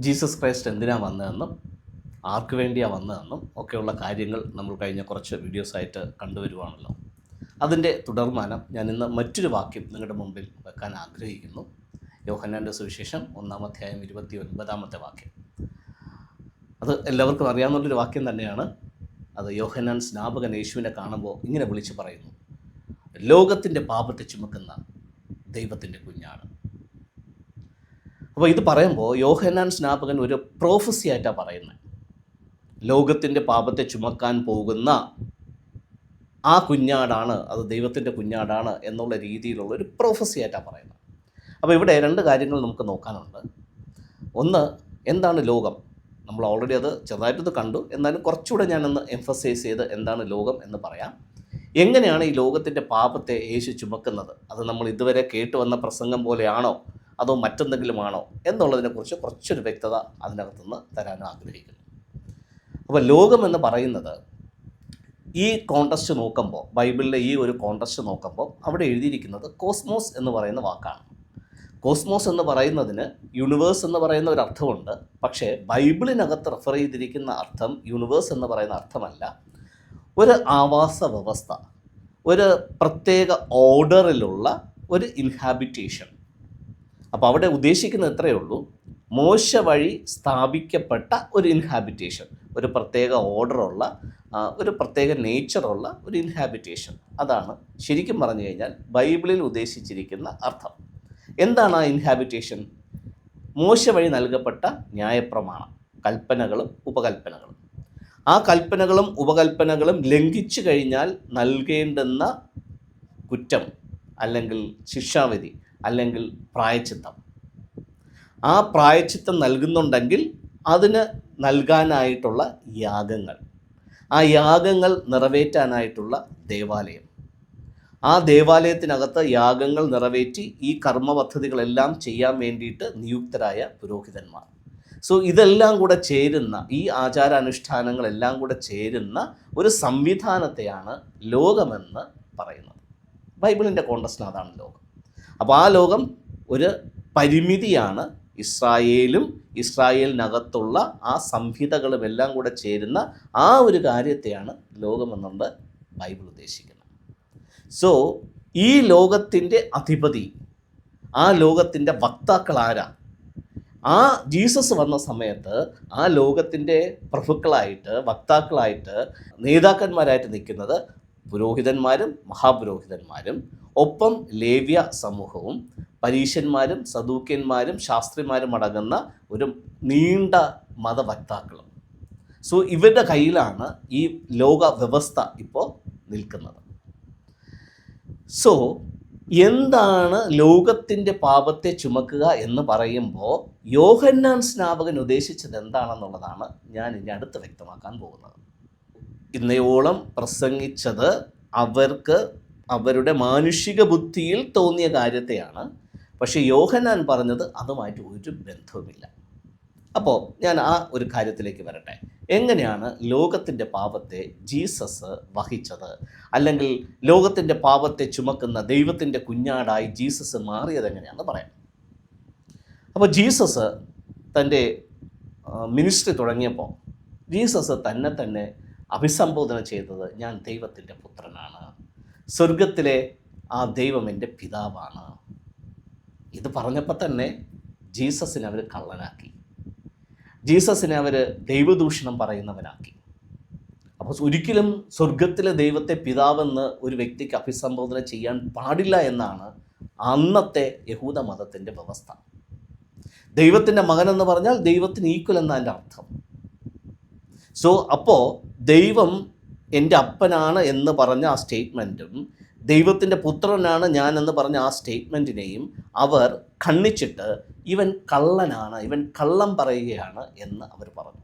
Jesus Christ എന്തിനാണ് വന്നതെന്നും ആർക്ക് വേണ്ടിയാണ് വന്നതെന്നും ഒക്കെയുള്ള കാര്യങ്ങൾ നമ്മൾ കഴിഞ്ഞ കുറച്ച് വീഡിയോസായിട്ട് കണ്ടുവരുവാണല്ലോ. അതിൻ്റെ തുടർമാനം ഞാൻ ഇന്ന് മറ്റൊരു വാക്യം നിങ്ങളുടെ മുമ്പിൽ വെക്കാൻ ആഗ്രഹിക്കുന്നു. യോഹന്നാൻ്റെ സുവിശേഷം 1-ാം അധ്യായം 29-ാമത്തെ വാക്യം. അത് എല്ലാവർക്കും അറിയാവുന്നൊരു വാക്യം തന്നെയാണ്. അത് യോഹന്നാൻ സ്നാപകൻ യേശുവിനെ കാണുമ്പോൾ ഇങ്ങനെ വിളിച്ച് പറയുന്നു, ലോകത്തിൻ്റെ പാപത്തെ ചുമക്കുന്ന ദൈവത്തിൻ്റെ കുഞ്ഞാണ്. അപ്പോൾ ഇത് പറയുമ്പോൾ യോഹന്നാൻ സ്നാപകൻ ഒരു പ്രോഫസി ആയിട്ടാണ് പറയുന്നത്. ലോകത്തിൻ്റെ പാപത്തെ ചുമക്കാൻ പോകുന്ന ആ കുഞ്ഞാടാണ്, അത് ദൈവത്തിൻ്റെ കുഞ്ഞാടാണ് എന്നുള്ള രീതിയിലുള്ള ഒരു പ്രോഫസി ആയിട്ടാണ് പറയുന്നത്. അപ്പോൾ ഇവിടെ രണ്ട് കാര്യങ്ങൾ നമുക്ക് നോക്കാനുണ്ട്. ഒന്ന്, എന്താണ് ലോകം? നമ്മൾ ഓൾറെഡി അത് ചെറുതായിട്ടത് കണ്ടു, എന്നാലും കുറച്ചുകൂടെ ഞാനൊന്ന് എംഫസൈസ് ചെയ്ത് എന്താണ് ലോകം എന്ന് പറയാം. എങ്ങനെയാണ് ഈ ലോകത്തിൻ്റെ പാപത്തെ യേശു ചുമക്കുന്നത്? അത് നമ്മൾ ഇതുവരെ കേട്ടു വന്ന പ്രസംഗം പോലെയാണോ അതോ മറ്റെന്തെങ്കിലുമാണോ എന്നുള്ളതിനെക്കുറിച്ച് കുറച്ചൊരു വ്യക്തത അതിനകത്തുനിന്ന് തരാൻ ആഗ്രഹിക്കുന്നു. അപ്പോൾ ലോകം എന്ന് പറയുന്നത് ഈ കോണ്ടസ്റ്റ് നോക്കുമ്പോൾ, ബൈബിളിലെ ഈ ഒരു കോണ്ടസ്റ്റ് നോക്കുമ്പോൾ അവിടെ എഴുതിയിരിക്കുന്നത് കോസ്മോസ് എന്ന് പറയുന്ന വാക്കാണ്. കോസ്മോസ് എന്ന് പറയുന്നതിന് യൂണിവേഴ്സ് എന്ന് പറയുന്ന ഒരു അർത്ഥമുണ്ട്. പക്ഷേ ബൈബിളിനകത്ത് റെഫർ ചെയ്തിരിക്കുന്ന അർത്ഥം യൂണിവേഴ്സ് എന്ന് പറയുന്ന അർത്ഥമല്ല, ഒരു ആവാസ വ്യവസ്ഥ, ഒരു പ്രത്യേക ഓർഡറിലുള്ള ഒരു ഇൻഹാബിറ്റേഷൻ. അപ്പോൾ അവിടെ ഉദ്ദേശിക്കുന്നത് ഇത്രയേ ഉള്ളൂ, മോശ വഴി സ്ഥാപിക്കപ്പെട്ട ഒരു ഇൻഹാബിറ്റേഷൻ, ഒരു പ്രത്യേക ഓർഡറുള്ള, ഒരു പ്രത്യേക നേച്ചറുള്ള ഒരു ഇൻഹാബിറ്റേഷൻ. അതാണ് ശരിക്കും പറഞ്ഞു കഴിഞ്ഞാൽ ബൈബിളിൽ ഉദ്ദേശിച്ചിരിക്കുന്ന അർത്ഥം. എന്താണ് ആ ഇൻഹാബിറ്റേഷൻ? മോശ വഴി നൽകപ്പെട്ട ന്യായപ്രമാണം, കൽപ്പനകളും ഉപകൽപ്പനകളും. ആ കൽപ്പനകളും ഉപകൽപ്പനകളും ലംഘിച്ചു കഴിഞ്ഞാൽ നൽകേണ്ടുന്ന കുറ്റം അല്ലെങ്കിൽ ശിക്ഷാവിധി അല്ലെങ്കിൽ പ്രായശ്ചിത്തം. ആ പ്രായശ്ചിത്തം നൽകുന്നുണ്ടെങ്കിൽ അതിന് നൽകാനായിട്ടുള്ള യാഗങ്ങൾ, ആ യാഗങ്ങൾ നിറവേറ്റാനായിട്ടുള്ള ദേവാലയം, ആ ദേവാലയത്തിനകത്ത് യാഗങ്ങൾ നിറവേറ്റി ഈ കർമ്മ പദ്ധതികളെല്ലാം ചെയ്യാൻ വേണ്ടിയിട്ട് നിയുക്തരായ പുരോഹിതന്മാർ. സോ ഇതെല്ലാം കൂടെ ചേരുന്ന, ഈ ആചാരാനുഷ്ഠാനങ്ങളെല്ലാം കൂടെ ചേരുന്ന ഒരു സംവിധാനത്തെയാണ് ലോകമെന്ന് പറയുന്നത്. ബൈബിളിൻ്റെ കോണ്ടസ്റ്റിന് അതാണ് ലോകം. അപ്പോൾ ആ ലോകം ഒരു പരിമിതിയാണ്. ഇസ്രായേലും ഇസ്രായേലിനകത്തുള്ള ആ സംഹിതകളും എല്ലാം കൂടെ ചേരുന്ന ആ ഒരു കാര്യത്തെയാണ് ലോകമെന്നുകൊണ്ട് ബൈബിൾ ഉദ്ദേശിക്കുന്നത്. സോ ഈ ലോകത്തിൻ്റെ അധിപതി, ആ ലോകത്തിൻ്റെ വക്താക്കൾ ആരാ? ആ ജീസസ് വന്ന സമയത്ത് ആ ലോകത്തിൻ്റെ പ്രഭുക്കളായിട്ട്, വക്താക്കളായിട്ട്, നേതാക്കന്മാരായിട്ട് നിൽക്കുന്നത് പുരോഹിതന്മാരും മഹാപുരോഹിതന്മാരും, ഒപ്പം ലേവ്യ സമൂഹവും, പരീശന്മാരും സദൂക്യന്മാരും ശാസ്ത്രിമാരും അടങ്ങുന്ന ഒരു നീണ്ട മതവക്താക്കളും. സോ ഇവരുടെ കയ്യിലാണ് ഈ ലോക വ്യവസ്ഥ ഇപ്പോൾ നിൽക്കുന്നത്. സോ എന്താണ് ലോകത്തിൻ്റെ പാപത്തെ ചുമക്കുക എന്ന് പറയുമ്പോൾ യോഹന്നാൻ സ്നാപകൻ ഉദ്ദേശിച്ചത് എന്താണെന്നുള്ളതാണ് ഞാൻ ഇനി അടുത്ത് വ്യക്തമാക്കാൻ പോകുന്നത്. ഇന്നയോളം പ്രസംഗിച്ചത് അവർക്ക് അവരുടെ മാനുഷിക ബുദ്ധിയിൽ തോന്നിയ കാര്യത്തെയാണ്. പക്ഷേ യോഹന്നാൻ പറഞ്ഞത് അതുമായിട്ട് ഒരു ബന്ധവുമില്ല. അപ്പോൾ ഞാൻ ആ ഒരു കാര്യത്തിലേക്ക് വരട്ടെ. എങ്ങനെയാണ് ലോകത്തിൻ്റെ പാപത്തെ ജീസസ് വഹിച്ചത്, അല്ലെങ്കിൽ ലോകത്തിൻ്റെ പാപത്തെ ചുമക്കുന്ന ദൈവത്തിൻ്റെ കുഞ്ഞാടായി ജീസസ് മാറിയത് എങ്ങനെയാണെന്ന് പറയാം. അപ്പോൾ ജീസസ് തൻ്റെ മിനിസ്ട്രി തുടങ്ങിയപ്പോൾ ജീസസ് തന്നെ അഭിസംബോധന ചെയ്തത്, ഞാൻ ദൈവത്തിൻ്റെ പുത്രനാണ്, സ്വർഗത്തിലെ ആ ദൈവം എൻ്റെ പിതാവാണ്. ഇത് പറഞ്ഞപ്പോൾ തന്നെ ജീസസിനെ അവർ കള്ളനാക്കി, ജീസസിനെ അവർ ദൈവദൂഷണം പറയുന്നവനാക്കി. അപ്പോൾ ഒരിക്കലും സ്വർഗത്തിലെ ദൈവത്തെ പിതാവെന്ന് ഒരു വ്യക്തിക്ക് അഭിസംബോധന ചെയ്യാൻ പാടില്ല എന്നാണ് അന്നത്തെ യഹൂദ മതത്തിൻ്റെ വ്യവസ്ഥ. ദൈവത്തിൻ്റെ മകനെന്ന് പറഞ്ഞാൽ ദൈവത്തിന് ഈക്വൽ എന്നതിൻ്റെ അർത്ഥം. സോ അപ്പോൾ ദൈവം എൻ്റെ അപ്പനാണ് എന്ന് പറഞ്ഞ ആ സ്റ്റേറ്റ്മെൻറ്റും ദൈവത്തിൻ്റെ പുത്രനാണ് ഞാൻ എന്ന് പറഞ്ഞ ആ സ്റ്റേറ്റ്മെൻറ്റിനെയും അവർ ഖണ്ഡിച്ചിട്ട് ഇവൻ കള്ളനാണ്, ഇവൻ കള്ളം പറയുകയാണ് എന്ന് അവർ പറഞ്ഞു.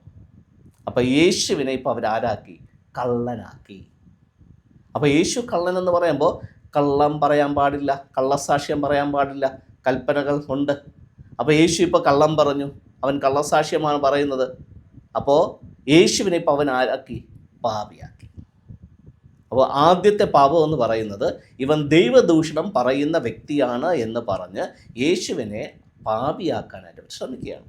അപ്പോൾ യേശുവിനെ ഇപ്പോൾ അവരാരാക്കി? കള്ളനാക്കി. അപ്പോൾ യേശു കള്ളൻ എന്ന് പറയുമ്പോൾ കള്ളം പറയാൻ പാടില്ല, കള്ളസാക്ഷ്യം പറയാൻ പാടില്ല, കൽപ്പനകൾ ഉണ്ട്. അപ്പോൾ യേശു ഇപ്പോൾ കള്ളം പറഞ്ഞു, അവൻ കള്ളസാക്ഷ്യമാണ് പറയുന്നത്. അപ്പോൾ യേശുവിനെ ഇപ്പോൾ അവൻ ആരാക്കി? പാപിയാക്കി. അപ്പോൾ ആദ്യത്തെ പാപം എന്ന് പറയുന്നത് ഇവൻ ദൈവദൂഷണം പറയുന്ന വ്യക്തിയാണ് എന്ന് പറഞ്ഞ് യേശുവിനെ പാപിയാക്കാനായിട്ട് ശ്രമിക്കുകയാണ്.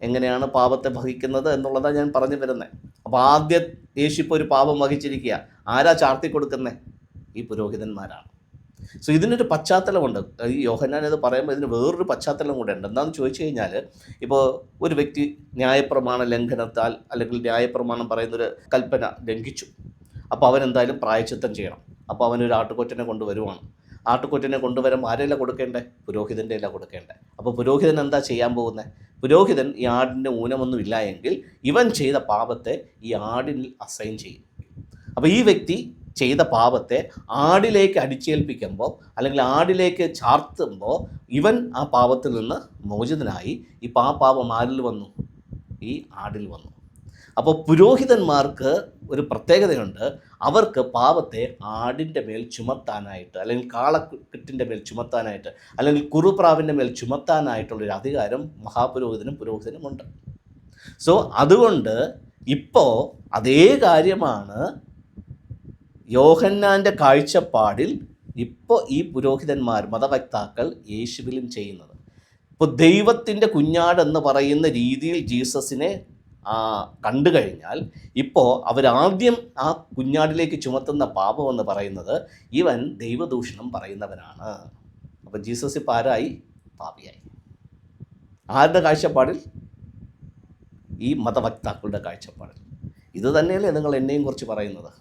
എങ്ങനെയാണ് പാപത്തെ വഹിക്കുന്നത് എന്നുള്ളതാണ് ഞാൻ പറഞ്ഞു വരുന്നത്. അപ്പോൾ ആദ്യം യേശു ഇപ്പോൾ ഒരു പാപം വഹിച്ചിരിക്കുക. ആരാ ചാർത്തി കൊടുക്കുന്നത്? ഈ പുരോഹിതന്മാരാണ്. സോ ഇതിനൊരു പശ്ചാത്തലമുണ്ട്. ഈ യോഹന്നാൻ ഇത് പറയുമ്പോൾ ഇതിന് വേറൊരു പശ്ചാത്തലം കൂടെ ഉണ്ട്. എന്താണെന്ന് ചോദിച്ചു കഴിഞ്ഞാൽ, ഇപ്പോൾ ഒരു വ്യക്തി ന്യായപ്രമാണ ലംഘനത്താൽ അല്ലെങ്കിൽ ന്യായപ്രമാണം പറയുന്നൊരു കൽപ്പന ലംഘിച്ചു. അപ്പോൾ അവൻ എന്തായാലും പ്രായശ്ചിത്തം ചെയ്യണം. അപ്പോൾ അവനൊരു ആട്ടുകൊറ്റനെ കൊണ്ടുവരുവാണ്. ആട്ടുകൊറ്റനെ കൊണ്ടുവരുമ്പോൾ ആരെയല്ല കൊടുക്കേണ്ടത്? പുരോഹിതൻ്റെ അല്ല കൊടുക്കേണ്ടത്. അപ്പോൾ പുരോഹിതൻ എന്താ ചെയ്യാൻ പോകുന്നത്? പുരോഹിതൻ ഈ ആടിൻ്റെ ഊനമൊന്നും ഇല്ല എങ്കിൽ ഇവൻ ചെയ്ത പാപത്തെ ഈ ആടിൽ അസൈൻ ചെയ്യും. അപ്പോൾ ഈ വ്യക്തി ചെയ്ത പാപത്തെ ആടിലേക്ക് അടിച്ചേൽപ്പിക്കുമ്പോൾ അല്ലെങ്കിൽ ആടിലേക്ക് ചാർത്തുമ്പോൾ ഇവൻ ആ പാപത്തിൽ നിന്ന് മോചിതനായി. ഇപ്പോൾ ആ പാപം ആരിൽ വന്നു? ഈ ആടിൽ വന്നു. അപ്പോൾ പുരോഹിതന്മാർക്ക് ഒരു പ്രത്യേകതയുണ്ട്. അവർക്ക് പാപത്തെ ആടിൻ്റെ മേൽ ചുമത്താനായിട്ട്, അല്ലെങ്കിൽ കാളക്കെട്ടിൻ്റെ മേൽ ചുമത്താനായിട്ട്, അല്ലെങ്കിൽ കുറുപ്രാവിൻ്റെ മേൽ ചുമത്താനായിട്ടുള്ളൊരു അധികാരം പുരോഹിതനുമുണ്ട്. സോ അതുകൊണ്ട് ഇപ്പോൾ അതേ കാര്യമാണ് യോഹന്നാൻ്റെ കാഴ്ചപ്പാടിൽ ഇപ്പോൾ ഈ പുരോഹിതന്മാർ, മതവക്താക്കൾ യേശുവിലും ചെയ്യുന്നത്. ഇപ്പോൾ ദൈവത്തിൻ്റെ കുഞ്ഞാടെന്ന് പറയുന്ന രീതിയിൽ ജീസസിനെ കണ്ടു കഴിഞ്ഞാൽ ഇപ്പോൾ അവരാദ്യം ആ കുഞ്ഞാടിലേക്ക് ചുമത്തുന്ന പാപം എന്ന് പറയുന്നത് ഇവൻ ദൈവദൂഷണം പറയുന്നവനാണ്. അപ്പോൾ ജീസസ് ഇപ്പോൾ ആരായി? പാപിയായി. ആരുടെ കാഴ്ചപ്പാടിൽ? ഈ മതവക്താക്കളുടെ കാഴ്ചപ്പാടിൽ. ഇത് തന്നെയല്ലേ നിങ്ങൾ എന്നെയും കുറിച്ച് പറയുന്നത്?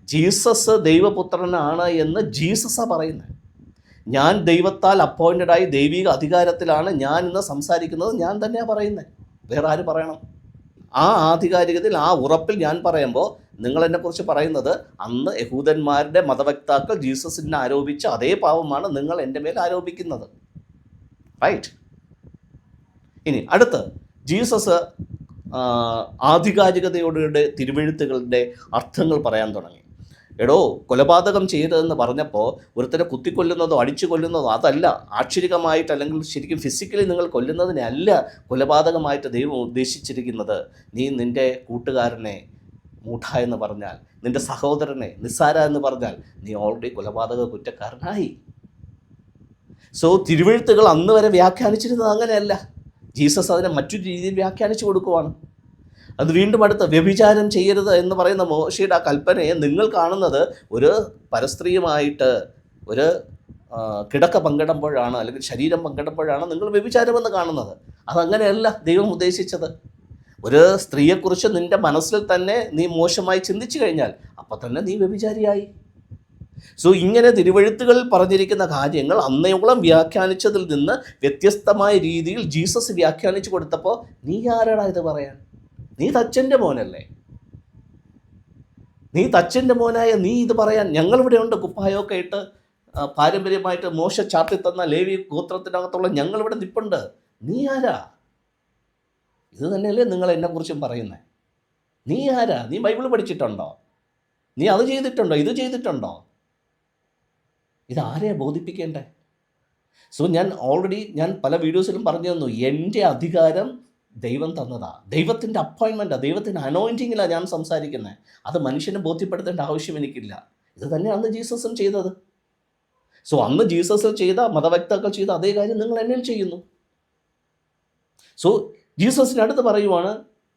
ജീസസ് ദൈവപുത്രനാണ് എന്ന് ജീസസാണ് പറയുന്നത്. ഞാൻ ദൈവത്താൽ അപ്പോയിൻറ്റഡായി ദൈവിക അധികാരത്തിലാണ് ഞാൻ ഇന്ന് സംസാരിക്കുന്നത്. ഞാൻ തന്നെയാണ് പറയുന്നത്. വേറെ ആര് പറയണം? ആ ആധികാരികതയിൽ, ആ ഉറപ്പിൽ ഞാൻ പറയുമ്പോൾ നിങ്ങളെന്നെക്കുറിച്ച് പറയുന്നത് അന്ന് യഹൂദന്മാരുടെ മതവക്താക്കൾ ജീസസിനെ ആരോപിച്ച അതേ പാപമാണ് നിങ്ങൾ എൻ്റെ മേൽ ആരോപിക്കുന്നത്. റൈറ്റ്. ഇനി അടുത്ത് ജീസസ് ആധികാരികതയോടെ തിരുവെഴുത്തുകളുടെ അർത്ഥങ്ങൾ പറയാൻ തുടങ്ങി. എടോ, കൊലപാതകം ചെയ്തതെന്ന് പറഞ്ഞപ്പോൾ ഒരുത്തരെ കുത്തിക്കൊല്ലുന്നതോ അടിച്ചു കൊല്ലുന്നതോ അതല്ല ആക്ഷരികമായിട്ട്, അല്ലെങ്കിൽ ശരിക്കും ഫിസിക്കലി നിങ്ങൾ കൊല്ലുന്നതിനെ അല്ല കൊലപാതകമായിട്ട് ദൈവം ഉദ്ദേശിച്ചിരിക്കുന്നത്. നീ നിൻ്റെ കൂട്ടുകാരനെ മൂഢ എന്ന് പറഞ്ഞാൽ, നിൻ്റെ സഹോദരനെ നിസ്സാര എന്ന് പറഞ്ഞാൽ നീ ഓൾറെഡി കൊലപാതക കുറ്റക്കാരനായി. സോ തിരുവെഴുത്തുകൾ അന്ന് വരെ വ്യാഖ്യാനിച്ചിരുന്നത് അങ്ങനെയല്ല. ജീസസ് അതിനെ മറ്റൊരു രീതിയിൽ വ്യാഖ്യാനിച്ചു കൊടുക്കുവാണ്. അത് വീണ്ടും അടുത്ത് വ്യഭിചാരം ചെയ്യരുത് എന്ന് പറയുന്ന മോശയുടെ ആ കൽപ്പനയെ നിങ്ങൾ കാണുന്നത് ഒരു പരസ്ത്രീയുമായിട്ട് ഒരു കിടക്ക പങ്കിടുമ്പോഴാണ്, അല്ലെങ്കിൽ ശരീരം പങ്കിടുമ്പോഴാണ് നിങ്ങൾ വ്യഭിചാരമെന്ന് കാണുന്നത്. അതങ്ങനെയല്ല ദൈവം ഉദ്ദേശിച്ചത്. ഒരു സ്ത്രീയെക്കുറിച്ച് നിൻ്റെ മനസ്സിൽ തന്നെ നീ മോശമായി ചിന്തിച്ചു കഴിഞ്ഞാൽ അപ്പം തന്നെ നീ വ്യഭിചാരിയായി. സോ ഇങ്ങനെ തിരുവെഴുത്തുകളിൽ പറഞ്ഞിരിക്കുന്ന കാര്യങ്ങൾ അന്നയോളം വ്യാഖ്യാനിച്ചതിൽ നിന്ന് വ്യത്യസ്തമായ രീതിയിൽ ജീസസ് വ്യാഖ്യാനിച്ചു കൊടുത്തപ്പോൾ നീ ആരാടാ ഇത് പറയാൻ? നീ തച്ചൻ്റെ മോനല്ലേ? നീ തച്ചൻ്റെ മോനായ നീ ഇത് പറയാൻ? ഞങ്ങളിവിടെ ഉണ്ട്, കുപ്പായമൊക്കെ ഇട്ട് പാരമ്പര്യമായിട്ട് മോശ ചാർത്തി തന്ന ലേവി ഗോത്രത്തിനകത്തുള്ള ഞങ്ങളിവിടെ നിൽപ്പുണ്ട്. നീ ആരാ? ഇത് തന്നെയല്ലേ നിങ്ങൾ എന്നെക്കുറിച്ചും പറയുന്നത്? നീ ആരാ? നീ ബൈബിൾ പഠിച്ചിട്ടുണ്ടോ? നീ അത് ചെയ്തിട്ടുണ്ടോ? ഇത് ചെയ്തിട്ടുണ്ടോ? ഇതാരെയാ ബോധിപ്പിക്കേണ്ടേ? സോ ഞാൻ പല വീഡിയോസിലും പറഞ്ഞു തന്നു, എൻ്റെ അധികാരം ദൈവം തന്നതാ, ദൈവത്തിൻ്റെ അപ്പോയിൻമെൻറ്റാണ്, ദൈവത്തിൻ്റെ അനോയിൻറ്റിങ്ങിലാണ് ഞാൻ സംസാരിക്കുന്നത്. അത് മനുഷ്യനെ ബോധ്യപ്പെടുത്തേണ്ട ആവശ്യം എനിക്കില്ല. ഇത് തന്നെ അന്ന് ജീസസും ചെയ്തത്. സോ അന്ന് ജീസസ് ചെയ്ത, മതവക്താക്കൾ ചെയ്ത അതേ കാര്യം നിങ്ങൾ എന്നിൽ ചെയ്യുന്നു. സോ ജീസസിനടുത്ത് പറയുവാണ്,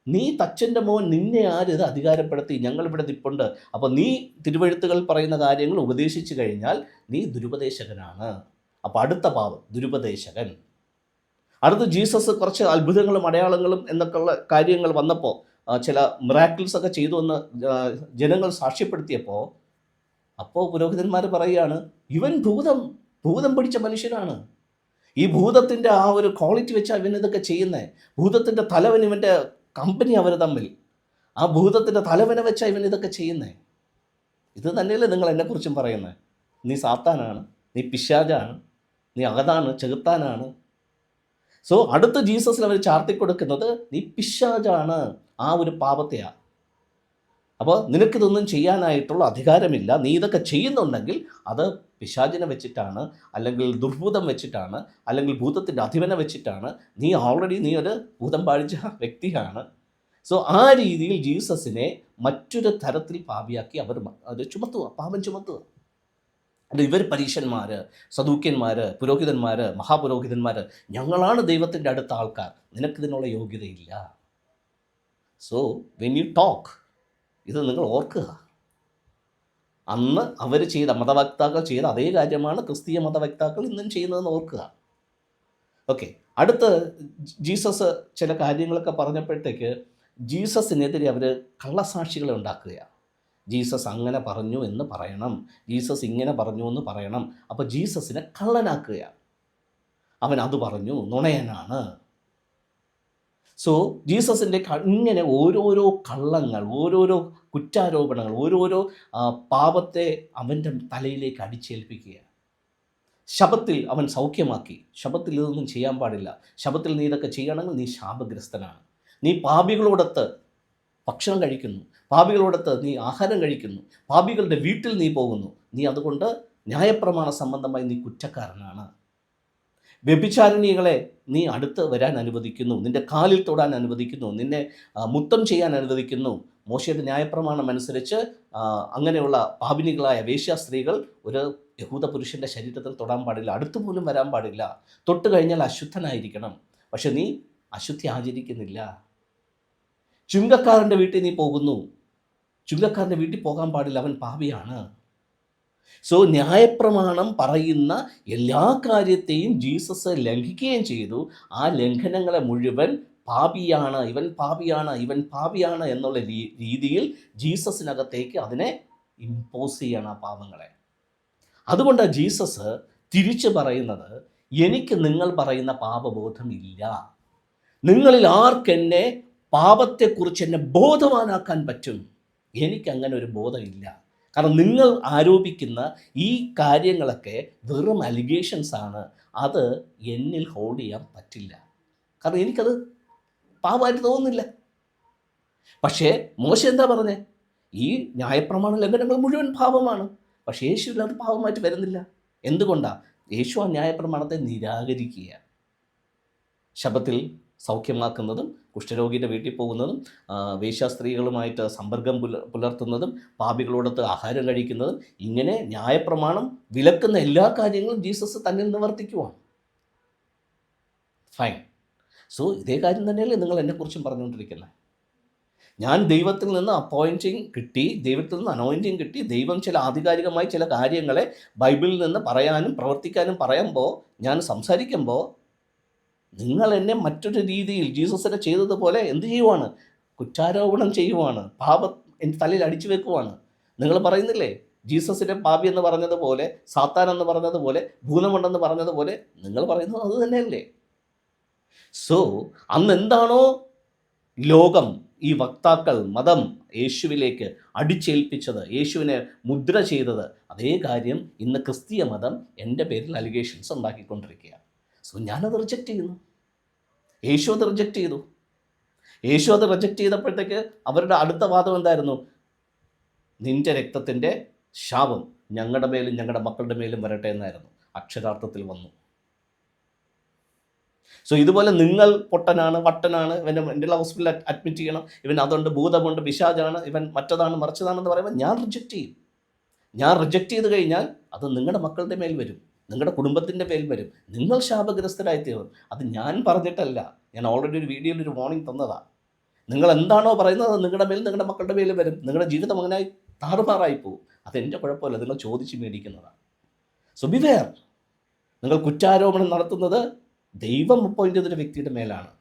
നീ തച്ചൻ്റെ മോൻ, നിന്നെ ആരിത് അധികാരപ്പെടുത്തി? ഞങ്ങളിവിടെ നിൽപ്പുണ്ട്. അപ്പോൾ നീ തിരുവെഴുത്തുകൾ പറയുന്ന കാര്യങ്ങൾ ഉപദേശിച്ചു കഴിഞ്ഞാൽ നീ ദുരുപദേശകനാണ്. അപ്പോൾ അടുത്ത പാവം ദുരുപദേശകൻ. അടുത്ത് ജീസസ് കുറച്ച് അത്ഭുതങ്ങളും അടയാളങ്ങളും എന്നൊക്കെയുള്ള കാര്യങ്ങൾ വന്നപ്പോൾ, ചില മിറാക്കിൾസ് ഒക്കെ ചെയ്തു എന്ന് ജനങ്ങൾ സാക്ഷ്യപ്പെടുത്തിയപ്പോൾ, അപ്പോൾ പുരോഹിതന്മാർ പറയുകയാണ്, ഇവൻ ഭൂതം പിടിച്ച മനുഷ്യനാണ്. ഈ ഭൂതത്തിൻ്റെ ആ ഒരു ക്വാളിറ്റി വെച്ചാൽ ഇവൻ ഇതൊക്കെ ചെയ്യുന്നത്. ഭൂതത്തിൻ്റെ തലവൻ ഇവൻ്റെ കമ്പനി അവർ തമ്മിൽ. ആ ഭൂതത്തിൻ്റെ തലവനെ വെച്ചാൽ ഇവൻ ഇതൊക്കെ ചെയ്യുന്നത്. ഇത് തന്നെയല്ലേ നിങ്ങൾ എന്നെക്കുറിച്ചും പറയുന്നത്? നീ സാത്താനാണ്, നീ പിശാചാണ്, നീ അകതാണ്, ചെകുത്താനാണ്. സോ അടുത്ത ജീസസിൽ അവർ ചാർത്തിക്കൊടുക്കുന്നത് നീ പിശാചാണ്, ആ ഒരു പാപത്തെയാണ്. അപ്പോൾ നിനക്കിതൊന്നും ചെയ്യാനായിട്ടുള്ള അധികാരമില്ല. നീ ഇതൊക്കെ ചെയ്യുന്നുണ്ടെങ്കിൽ അത് പിശാചിനെ വെച്ചിട്ടാണ്, അല്ലെങ്കിൽ ദുർഭൂതം വെച്ചിട്ടാണ്, അല്ലെങ്കിൽ ഭൂതത്തിൻ്റെ അധിപനെ വെച്ചിട്ടാണ്. നീ ഓൾറെഡി ഒരു ഭൂതം പാഴിച്ച വ്യക്തിയാണ്. സോ ആ രീതിയിൽ ജീസസിനെ മറ്റൊരു തരത്തിൽ പാപിയാക്കി അവർ അത് ചുമത്തുക, പാപം ചുമത്തുക. അല്ല, ഇവർ പരീശന്മാർ, സദൂക്യന്മാർ, പുരോഹിതന്മാർ, മഹാപുരോഹിതന്മാർ, ഞങ്ങളാണ് ദൈവത്തിൻ്റെ അടുത്ത ആൾക്കാർ, നിനക്കിതിനുള്ള യോഗ്യതയില്ല. സോ വെൻ യു ടോക്ക്, ഇത് നിങ്ങൾ ഓർക്കുക, അന്ന് അവർ ചെയ്ത മതവക്താക്കൾ ചെയ്ത അതേ കാര്യമാണ് ക്രിസ്തീയ മതവക്താക്കൾ ഇന്നും ചെയ്യുന്നതെന്ന് ഓർക്കുക. ഓക്കെ, അടുത്ത് ജീസസ് ചില കാര്യങ്ങളൊക്കെ പറഞ്ഞപ്പോഴത്തേക്ക് ജീസസിനെതിരെ അവർ കള്ളസാക്ഷികളെ ഉണ്ടാക്കുകയാണ്. ജീസസ് അങ്ങനെ പറഞ്ഞു എന്ന് പറയണം, ജീസസ് ഇങ്ങനെ പറഞ്ഞു എന്ന് പറയണം. അപ്പോൾ ജീസസിനെ കള്ളനാക്കുകയാണ്. അവൻ അത് പറഞ്ഞു, നുണയനാണ്. സോ ജീസസിൻ്റെ ഇങ്ങനെ ഓരോരോ കള്ളങ്ങൾ, ഓരോരോ കുറ്റാരോപണങ്ങൾ, ഓരോരോ പാപത്തെ അവൻ്റെ തലയിലേക്ക് അടിച്ചേൽപ്പിക്കുകയാണ്. ശബത്തിൽ അവൻ സൗഖ്യമാക്കി. ശബത്തിൽ ഇതൊന്നും ചെയ്യാൻ പാടില്ല, ശബത്തിൽ നീ ഇതൊക്കെ ചെയ്യണമെങ്കിൽ നീ ശാപഗ്രസ്തനാണ്, നീ പാപികളോടൊത്ത് ഭക്ഷണം കഴിക്കുന്നു, പാപികളോടൊത്ത് നീ ആഹാരം കഴിക്കുന്നു, പാപികളുടെ വീട്ടിൽ നീ പോകുന്നു, നീ അതുകൊണ്ട് ന്യായപ്രമാണ സംബന്ധമായി നീ കുറ്റക്കാരനാണ്. വ്യഭിചാരിണികളെ നീ അടുത്ത് വരാൻ അനുവദിക്കുന്നു, നിൻ്റെ കാലിൽ തൊടാൻ അനുവദിക്കുന്നു, നിന്നെ മുത്തം ചെയ്യാൻ അനുവദിക്കുന്നു. മോശയുടെ ന്യായപ്രമാണം അനുസരിച്ച് അങ്ങനെയുള്ള പാപിനികളായ വേശ്യാ സ്ത്രീകൾ ഒരു യഹൂദ പുരുഷൻ്റെ ശരീരത്തിൽ തൊടാൻ പാടില്ല, അടുത്തുപോലും വരാൻ പാടില്ല, തൊട്ട് കഴിഞ്ഞാൽ അശുദ്ധനായിരിക്കണം. പക്ഷെ നീ അശുദ്ധി ആചരിക്കുന്നില്ല. ചുങ്കക്കാരൻ്റെ വീട്ടിൽ നീ പോകുന്നു, ചുങ്കക്കാരൻ്റെ വീട്ടിൽ പോകാൻ പാടില്ല, അവൻ പാപിയാണ്. സോ ന്യായപ്രമാണം പറയുന്ന എല്ലാ കാര്യത്തെയും ജീസസ് ലംഘിക്കുകയും ചെയ്തു. ആ ലംഘനങ്ങളെ മുഴുവൻ പാപിയാണ്, ഇവൻ പാപിയാണ്, ഇവൻ പാപിയാണ് എന്നുള്ള രീതിയിൽ ജീസസിനകത്തേക്ക് അതിനെ ഇമ്പോസ് ചെയ്യണം, ആ പാപങ്ങളെ. അതുകൊണ്ടാണ് ജീസസ് തിരിച്ചു പറയുന്നത്, എനിക്ക് നിങ്ങൾ പറയുന്ന പാപബോധമില്ല, നിങ്ങളിൽ ആർക്കെന്നെ പാപത്തെക്കുറിച്ച് എന്നെ ബോധവാനാക്കാൻ പറ്റും? എനിക്കങ്ങനെ ഒരു ബോധമില്ല. കാരണം നിങ്ങൾ ആരോപിക്കുന്ന ഈ കാര്യങ്ങളൊക്കെ വെറും അലിഗേഷൻസ് ആണ്, അത് എന്നിൽ ഹോൾഡ് ചെയ്യാൻ പറ്റില്ല. കാരണം എനിക്കത് പാപമായിട്ട് തോന്നുന്നില്ല. പക്ഷേ മോശ എന്താ പറഞ്ഞേ? ഈ ന്യായപ്രമാണ ലംഘനങ്ങൾ മുഴുവൻ പാപമാണ്, പക്ഷേ യേശുവിൽ അത് പാപമായിട്ട് വരുന്നില്ല. എന്തുകൊണ്ടാണ്? യേശു ആ ന്യായപ്രമാണത്തെ നിരാകരിക്കുക. ശബത്തിൽ സൗഖ്യമാക്കുന്നതും, കുഷ്ഠരോഗിയുടെ വീട്ടിൽ പോകുന്നതും, വേശ്യാസ്ത്രീകളുമായിട്ട് സമ്പർക്കം പുലർത്തുന്നതും, പാപികളോടൊത്ത് ആഹാരം കഴിക്കുന്നതും, ഇങ്ങനെ ന്യായപ്രമാണം വിലക്കുന്ന എല്ലാ കാര്യങ്ങളും ജീസസ് തന്നിൽ നിവർത്തിക്കുവാണ്. ഫൈൻ. സോ ഇതേ കാര്യം തന്നെയല്ലേ നിങ്ങൾ എന്നെക്കുറിച്ചും പറഞ്ഞുകൊണ്ടിരിക്കുന്നത്. ഞാൻ ദൈവത്തിൽ നിന്ന് അപ്പോയിൻറ്റിങ് കിട്ടി, ദൈവത്തിൽ നിന്ന് അനോയിൻറ്റിങ് കിട്ടി, ദൈവം ചില ആധികാരികമായി ചില കാര്യങ്ങളെ ബൈബിളിൽ നിന്ന് പറയാനും പ്രവർത്തിക്കാനും പറയുമ്പോൾ, ഞാൻ സംസാരിക്കുമ്പോൾ നിങ്ങൾ എന്നെ മറ്റൊരു രീതിയിൽ ജീസസിനെ ചെയ്തതുപോലെ എന്ത് ചെയ്യുവാണ്? കുറ്റാരോപണം ചെയ്യുവാണ്, പാപം എൻ്റെ തലയിൽ അടിച്ചു വെക്കുവാണ്. നിങ്ങൾ പറയുന്നില്ലേ, ജീസസിനെ പാപി എന്ന് പറഞ്ഞതുപോലെ, സാത്താൻ എന്ന് പറഞ്ഞതുപോലെ, ഭൂതമുണ്ടെന്ന് പറഞ്ഞതുപോലെ നിങ്ങൾ പറയുന്നത് അത് തന്നെയല്ലേ? സോ അന്ന് എന്താണോ ലോകം, ഈ വക്താക്കൾ, മതം യേശുവിലേക്ക് അടിച്ചേൽപ്പിച്ചത്, യേശുവിനെ മുദ്ര ചെയ്തത്, അതേ കാര്യം ഇന്ന് ക്രിസ്തീയ മതം എൻ്റെ പേരിൽ അലിഗേഷൻസ് ഉണ്ടാക്കിക്കൊണ്ടിരിക്കുകയാണ്. സോ ഞാനത് റിജക്റ്റ് ചെയ്യുന്നു. യേശു അത് റിജക്റ്റ് ചെയ്തു. യേശു അത് റിജക്റ്റ് ചെയ്തപ്പോഴത്തേക്ക് അവരുടെ അടുത്ത വാദം എന്തായിരുന്നു? നിൻ്റെ രക്തത്തിൻ്റെ ശാപം ഞങ്ങളുടെ മേലും ഞങ്ങളുടെ മക്കളുടെ മേലും വരട്ടെ എന്നായിരുന്നു. അക്ഷരാർത്ഥത്തിൽ വന്നു. സോ ഇതുപോലെ നിങ്ങൾ പൊട്ടനാണ്, വട്ടനാണ്, ഇവൻ്റെ മെൻ്റൽ ഹോസ്പിറ്റലിൽ അഡ്മിറ്റ് ചെയ്യണം, ഇവൻ അതുകൊണ്ട് ഭൂതമുണ്ട്, പിശാചാണ്, ഇവൻ മറ്റതാണ് മറിച്ചതാണെന്ന് പറയുമ്പോൾ ഞാൻ റിജക്റ്റ് ചെയ്യും. ഞാൻ റിജക്റ്റ് ചെയ്ത് കഴിഞ്ഞാൽ അത് നിങ്ങളുടെ മക്കളുടെ മേൽ വരും, നിങ്ങളുടെ കുടുംബത്തിൻ്റെ പേരിൽ വരും, നിങ്ങൾ ശാപഗ്രസ്തരായിത്തീരും. അത് ഞാൻ പറഞ്ഞിട്ടല്ല, ഞാൻ ഓൾറെഡി ഒരു വീഡിയോയിൽ ഒരു വാർണിംഗ് തന്നതാണ്. നിങ്ങൾ എന്താണോ പറയുന്നത് അത് നിങ്ങളുടെ മേൽ, നിങ്ങളുടെ മക്കളുടെ മേൽ വരും. നിങ്ങളുടെ ജീവിതം അങ്ങനായി താറുമാറായി പോകും. അതെൻ്റെ കുഴപ്പമില്ല, നിങ്ങൾ ചോദിച്ച് മേടിക്കുന്നതാണ്. So be wear. നിങ്ങൾ കുറ്റാരോപണം നടത്തുന്നത് ദൈവം അപ്പോയിൻ്റ് ചെയ്തൊരു വ്യക്തിയുടെ മേലാണ്.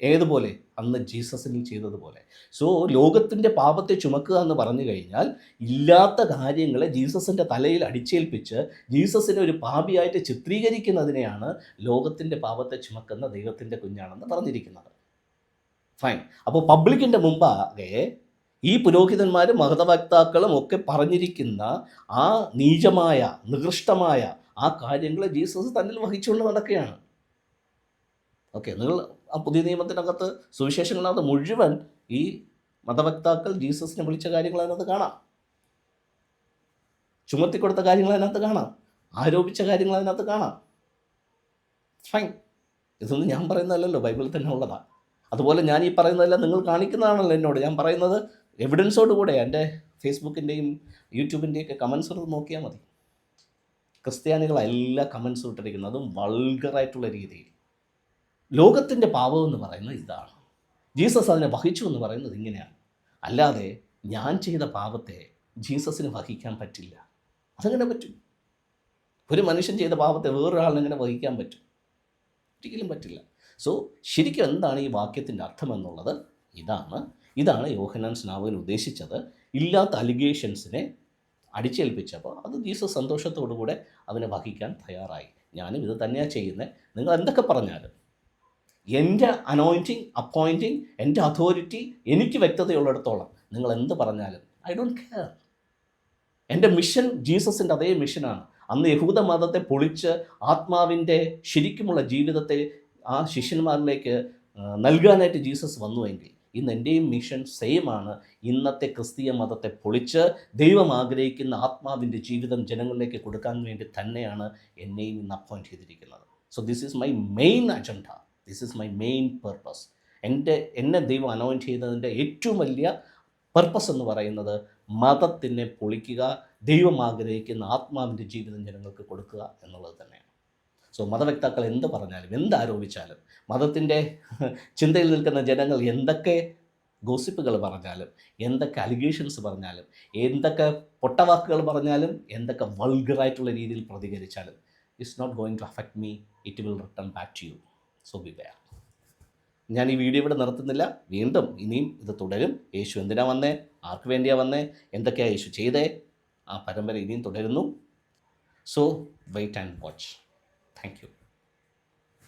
ഏതുപോലെ? അന്ന് ജീസസിനിൽ ചെയ്തതുപോലെ. സോ ലോകത്തിൻ്റെ പാപത്തെ ചുമക്കുക എന്ന് പറഞ്ഞു കഴിഞ്ഞാൽ ഇല്ലാത്ത കാര്യങ്ങളെ ജീസസിൻ്റെ തലയിൽ അടിച്ചേൽപ്പിച്ച് ജീസസിനെ ഒരു പാപിയായിട്ട് ചിത്രീകരിക്കുന്നതിനെയാണ് ലോകത്തിൻ്റെ പാപത്തെ ചുമക്കുന്ന ദൈവത്തിൻ്റെ കുഞ്ഞാണെന്ന് പറഞ്ഞിരിക്കുന്നത്. ഫൈൻ. അപ്പോൾ പബ്ലിക്കിൻ്റെ മുമ്പാകെ ഈ പുരോഹിതന്മാരും മഹതവക്താക്കളും ഒക്കെ പറഞ്ഞിരിക്കുന്ന ആ നീചമായ, നികൃഷ്ടമായ ആ കാര്യങ്ങളെ ജീസസ് തന്നിൽ വഹിച്ചുകൊണ്ട് നടക്കുകയാണ്. ഓക്കെ, നിങ്ങൾ ആ പുതിയ നിയമത്തിനകത്ത് സുവിശേഷങ്ങളിനകത്ത് മുഴുവൻ ഈ മതവക്താക്കൾ ജീസസിനെ വിളിച്ച കാര്യങ്ങൾ അതിനകത്ത് കാണാം, ചുമത്തിക്കൊടുത്ത കാര്യങ്ങൾ അതിനകത്ത് കാണാം, ആരോപിച്ച കാര്യങ്ങൾ അതിനകത്ത് കാണാം. ഫൈൻ. ഇതൊന്നും ഞാൻ പറയുന്നതല്ലല്ലോ, ബൈബിളിൽ തന്നെ ഉള്ളതാണ്. അതുപോലെ ഞാൻ ഈ പറയുന്നതെല്ലാം നിങ്ങൾ കാണിക്കുന്നതാണല്ലോ എന്നോട്. ഞാൻ പറയുന്നത് എവിഡൻസോട് കൂടെ എൻ്റെ ഫേസ്ബുക്കിൻ്റെയും യൂട്യൂബിൻ്റെയൊക്കെ കമൻസ് എടുത്ത് നോക്കിയാൽ മതി. ക്രിസ്ത്യാനികളെല്ലാം കമൻസ് ഇട്ടിരിക്കുന്നത് അതും വൾഗറായിട്ടുള്ള രീതിയിൽ. ലോകത്തിൻ്റെ പാപം എന്ന് പറയുന്നത് ഇതാണ്, ജീസസ് അതിനെ വഹിച്ചു എന്ന് പറയുന്നത് ഇങ്ങനെയാണ്. അല്ലാതെ ഞാൻ ചെയ്ത പാപത്തെ ജീസസിന് വഹിക്കാൻ പറ്റില്ല. അതെങ്ങനെ പറ്റും? ഒരു മനുഷ്യൻ ചെയ്ത പാപത്തെ വേറൊരാളിനെങ്ങനെ വഹിക്കാൻ പറ്റും? ഒരിക്കലും പറ്റില്ല. സോ ശരിക്കും എന്താണ് ഈ വാക്യത്തിൻ്റെ അർത്ഥമെന്നുള്ളത് ഇതാണ് യോഹന്നാൻ സ്നാപകൻ ഉദ്ദേശിച്ചത്. ഇല്ലാത്ത അലിഗേഷൻസിനെ അടിച്ചേൽപ്പിച്ചപ്പോൾ അത് ജീസസ് സന്തോഷത്തോടു കൂടെ അതിനെ വഹിക്കാൻ തയ്യാറായി. ഞാനും ഇത് തന്നെയാണ് ചെയ്യുന്നത്. നിങ്ങൾ എന്തൊക്കെ പറഞ്ഞാലും എൻ്റെ അനോയിൻറ്റിങ്, അപ്പോയിൻറ്റിങ്, എൻ്റെ അതോറിറ്റി എനിക്ക് വ്യക്തതയുള്ളിടത്തോളം നിങ്ങൾ എന്ത് പറഞ്ഞാലും ഐ ഡോണ്ട് കെയർ. എൻ്റെ മിഷൻ ജീസസിൻ്റെ അതേ മിഷനാണ്. അന്ന് യഹൂദ മതത്തെ പൊളിച്ച് ആത്മാവിൻ്റെ ശരിക്കുമുള്ള ജീവിതത്തെ ആ ശിഷ്യന്മാരിലേക്ക് നൽകാനായിട്ട് ജീസസ് വന്നുവെങ്കിൽ ഇന്ന് എൻ്റെയും മിഷൻ സെയിം ആണ്. ഇന്നത്തെ ക്രിസ്തീയ മതത്തെ പൊളിച്ച് ദൈവം ആഗ്രഹിക്കുന്ന ആത്മാവിൻ്റെ ജീവിതം ജനങ്ങളിലേക്ക് കൊടുക്കാൻ വേണ്ടി തന്നെയാണ് എന്നെയും ഇന്ന് അപ്പോയിൻറ്റ് ചെയ്തിരിക്കുന്നത്. So this is my main agenda, this is my main purpose. എന്നെ ദൈവം അനോയിൻറ്റ് ചെയ്തതിൻ്റെ ഏറ്റവും വലിയ പർപ്പസ് എന്ന് പറയുന്നത് മതത്തിനെ പൊളിക്കുക, ദൈവം ആഗ്രഹിക്കുന്ന ആത്മാവിൻ്റെ ജീവിതം ജനങ്ങൾക്ക് കൊടുക്കുക എന്നുള്ളത് തന്നെയാണ്. സോ മതവക്താക്കൾ എന്ത് പറഞ്ഞാലും എന്താരോപിച്ചാലും മതത്തിൻ്റെ ചിന്തയിൽ നിൽക്കുന്ന ജനങ്ങൾ എന്തൊക്കെ ഗോസിപ്പുകൾ പറഞ്ഞാലും എന്തൊക്കെ അലിഗേഷൻസ് പറഞ്ഞാലും എന്തൊക്കെ പൊട്ടവാക്കുകൾ പറഞ്ഞാലും എന്തൊക്കെ വൾഗറായിട്ടുള്ള രീതിയിൽ പ്രതികരിച്ചാലും it's not going to affect me, it will return back to you. So be aware. ഞാൻ ഈ വീഡിയോ ഇവിടെ നിർത്തുന്നില്ല, വീണ്ടും ഇനിയും ഇത് തുടരും. യേശു എന്തിനാ വന്നേ, ആർക്ക് വേണ്ടിയാണ് വന്നേ, എന്തൊക്കെയാണ് യേശു ചെയ്തേ, ആ പരമ്പര ഇനിയും തുടരുന്നു. So wait and watch. Thank U.